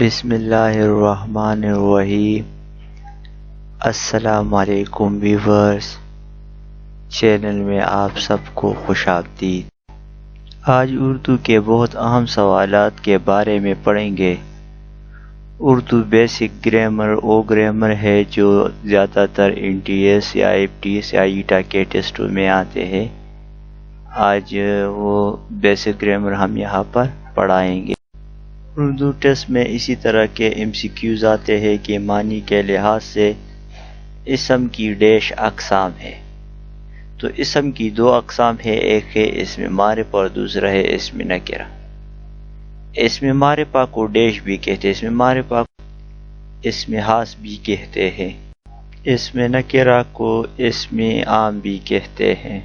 بسم اللہ الرحمن الرحیم۔ السلام علیکم ویورز، چینل میں آپ سب کو خوش آمدید۔ آج اردو کے بہت اہم سوالات کے بارے میں پڑھیں گے۔ اردو بیسک گرامر وہ گرامر ہے جو زیادہ تر NTS یا FTS یا ایٹا کے ٹیسٹوں میں آتے ہیں۔ آج وہ بیسک گرامر ہم یہاں پر پڑھائیں گے۔ اردو ٹیسٹ میں اسی طرح کے MCQs آتے ہیں کہ معنی کے لحاظ سے اسم کی ڈیش اقسام ہے۔ تو اسم کی دو اقسام ہے، ایک ہے اسم معرفہ اور دوسرا ہے اسم نکرہ۔ اسم معرفہ کو ڈیش بھی کہتے ہیں، اسم معرفہ کو اسم خاص بھی کہتے ہیں، اسم نکرہ کو اسم عام بھی کہتے ہیں۔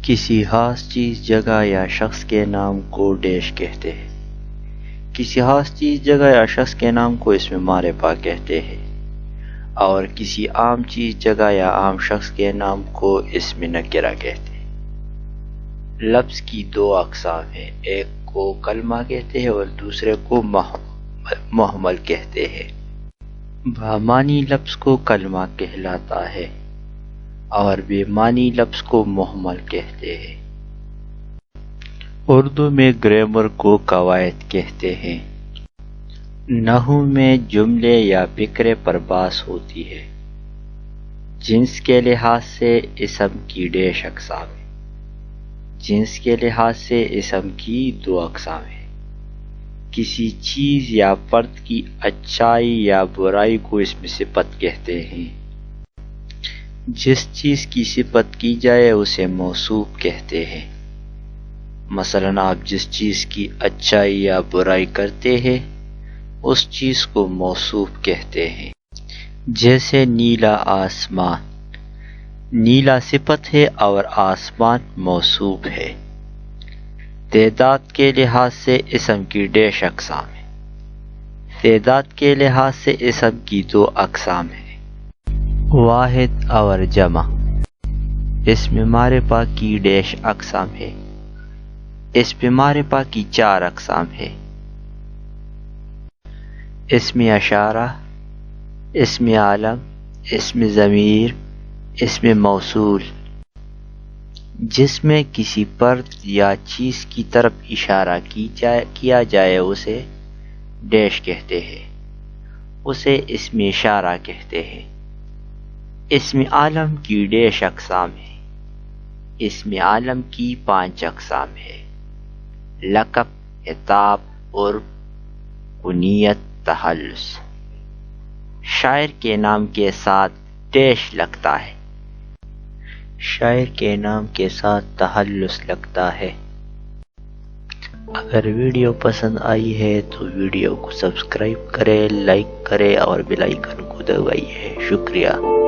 کسی خاص چیز، جگہ یا شخص کے نام کو ڈیش کہتے ہیں۔ کسی خاص چیز، جگہ یا شخص کے نام کو اسم معرفہ کہتے ہیں، اور کسی عام چیز، جگہ یا عام شخص کے نام کو اسم نکرہ کہتے ہیں۔ لفظ کی دو اقسام ہیں، ایک کو کلمہ کہتے ہیں اور دوسرے کو محمل کہتے ہیں۔ بامعنی لفظ کو کلمہ کہلاتا ہے اور بے معنی لفظ کو محمل کہتے ہیں۔ اردو میں گرامر کو قواعد کہتے ہیں۔ نحو میں جملے یا فقرے پر بحث ہوتی ہے۔ جنس کے لحاظ سے اسم کی ڈیش اقسام ہے۔ جنس کے لحاظ سے اسم کی دو اقسام ہیں۔ کسی چیز یا فرد کی اچھائی یا برائی کو اسم صفت کہتے ہیں۔ جس چیز کی صفت کی جائے اسے موصوف کہتے ہیں۔ مثلاً آپ جس چیز کی اچھائی یا برائی کرتے ہیں اس چیز کو موصوف کہتے ہیں۔ جیسے نیلا آسمان، نیلا صفت ہے اور آسمان موصوف ہے۔ تعداد کے لحاظ سے اسم کی ڈیش اقسام ہے۔ تعداد کے لحاظ سے اسم کی دو اقسام ہیں، واحد اور جمع۔ اسم معرفہ کی ڈیش اقسام ہے۔ اسم معرفہ کی چار اقسام ہیں، اسم اشارہ، اسم عالم، اسم ضمیر، اسم موصول۔ جس میں کسی فرد یا چیز کی طرف اشارہ کیا جائے اسے ڈیش کہتے ہیں، اسے اسم اشارہ کہتے ہیں۔ اسم عالم کی ڈیش اقسام ہے۔ اسم عالم کی 5 اقسام ہیں، لقب، خطاب، عرب، کنیت، تخلص۔ شاعر کے نام کے ساتھ ڈیش لگتا ہے، شاعر کے نام کے ساتھ تخلص لگتا ہے۔ اگر ویڈیو پسند آئی ہے تو ویڈیو کو سبسکرائب کریں، لائک کریں اور بیل آئیکن کو دبائیے۔ شکریہ۔